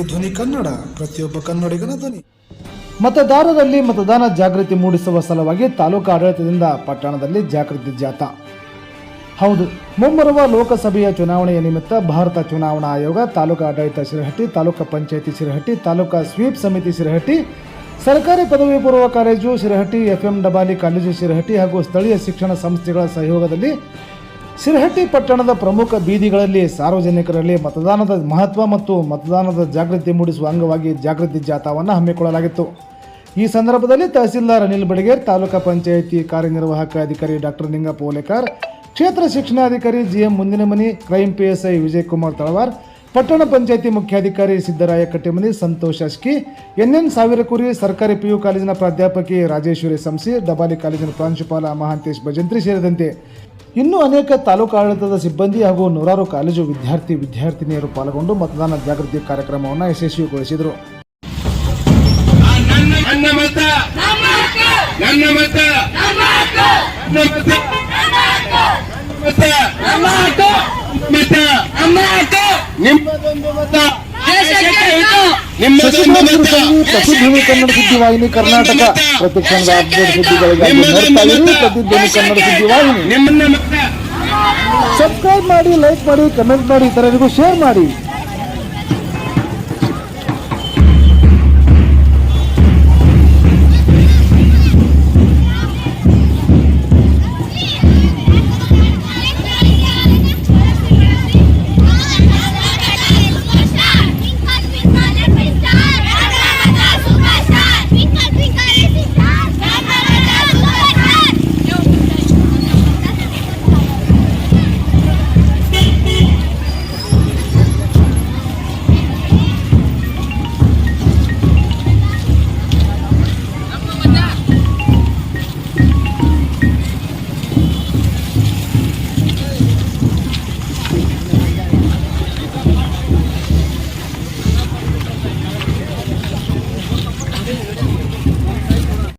ಪ್ರತಿಧ್ವನಿ ಕನ್ನಡ, ಪ್ರತಿಯೊಬ್ಬ ಕನ್ನಡಿಗನ ಧ್ವನಿ. ಮತದಾರರಲ್ಲಿ ಮತದಾನ ಜಾಗೃತಿ ಮೂಡಿಸುವ ಸಲುವಾಗಿ ತಾಲೂಕು ಆಡಳಿತದಿಂದ ಪಟ್ಟಣದಲ್ಲಿ ಜಾಗೃತಿ ಜಾಥಾ. ಹೌದು, ಮುಂಬರುವ ಲೋಕಸಭೆಯ ಚುನಾವಣೆಯ ನಿಮಿತ್ತ ಭಾರತ ಚುನಾವಣಾ ಆಯೋಗ, ತಾಲೂಕು ಆಡಳಿತ ಶಿರಹಟ್ಟಿ, ತಾಲೂಕು ಪಂಚಾಯಿತಿ ಶಿರಹಟ್ಟಿ, ತಾಲೂಕು ಸ್ವೀಪ್ ಸಮಿತಿ ಶಿರಹಟ್ಟಿ, ಸರ್ಕಾರಿ ಪದವಿ ಪೂರ್ವ college Shirahatti, FM Dabali college Shirahatti ಹಾಗೂ ಸ್ಥಳೀಯ ಶಿಕ್ಷಣ ಸಂಸ್ಥೆಗಳ ಸಹಯೋಗದಲ್ಲಿ ಶಿರಹಟ್ಟಿ ಪಟ್ಟಣದ ಪ್ರಮುಖ ಬೀದಿಗಳಲ್ಲಿ ಸಾರ್ವಜನಿಕರಲ್ಲಿ ಮತದಾನದ ಮಹತ್ವ ಮತ್ತು ಮತದಾನದ ಜಾಗೃತಿ ಮೂಡಿಸುವ ಅಂಗವಾಗಿ ಜಾಗೃತಿ ಜಾಥಾವನ್ನು ಹಮ್ಮಿಕೊಳ್ಳಲಾಗಿತ್ತು. ಈ ಸಂದರ್ಭದಲ್ಲಿ ತಹಸೀಲ್ದಾರ್ ಅನಿಲ್ ಬಡಿಗೇರ್, ತಾಲೂಕು ಪಂಚಾಯಿತಿ ಕಾರ್ಯನಿರ್ವಾಹಕ ಅಧಿಕಾರಿ ಡಾಕ್ಟರ್ ನಿಂಗಪ್ಪ ಓಲೇಕರ್, ಕ್ಷೇತ್ರ ಶಿಕ್ಷಣಾಧಿಕಾರಿ GM Mundinamani, crime PSI Vijaykumar Talawar, ಪಟ್ಟಣ ಪಂಚಾಯಿತಿ ಮುಖ್ಯಾಧಿಕಾರಿ ಸಿದ್ದರಾಯ ಕಟ್ಟಿಮನಿ, ಸಂತೋಷ್ ಅಶ್ಕಿ, NN ಸಾವಿರಕುರಿ, ಸರ್ಕಾರಿ PU ಕಾಲೇಜಿನ ಪ್ರಾಧ್ಯಾಪಕಿ ರಾಜೇಶ್ವರಿ ಸಂಸಿ, ಡಬಾಲಿ ಕಾಲೇಜಿನ ಪ್ರಾಂಶುಪಾಲ ಮಹಾಂತೇಶ್ ಭಜಂತ್ರಿ ಸೇರಿದಂತೆ ಇನ್ನೂ ಅನೇಕ ತಾಲೂಕು ಆಡಳಿತದ ಸಿಬ್ಬಂದಿ ಹಾಗೂ ನೂರಾರು ಕಾಲೇಜು ವಿದ್ಯಾರ್ಥಿನಿಯರು ಪಾಲ್ಗೊಂಡು ಮತದಾನ ಜಾಗೃತಿ ಕಾರ್ಯಕ್ರಮವನ್ನು ಯಶಸ್ವಿಗೊಳಿಸಿದರು. ಪ್ರತಿಧ್ವನಿ ಕನ್ನಡ ಸುದ್ದಿವಾಹಿನಿ ಕರ್ನಾಟಕ, ಪ್ರತಿಕ್ಷಣದ ಅಪ್ಡೇಟ್ ಸುದ್ದಿಗಳಿಗಾಗಿ ನೋಡ್ತಾ ಇರಿ ಪ್ರತಿಧ್ವನಿ ಕನ್ನಡ ಸುದ್ದಿವಾಹಿನಿ. ಸಬ್ಸ್ಕ್ರೈಬ್ ಮಾಡಿ, ಲೈಕ್ ಮಾಡಿ, ಕಮೆಂಟ್ ಮಾಡಿ, ಇತರರಿಗೂ ಶೇರ್ ಮಾಡಿ.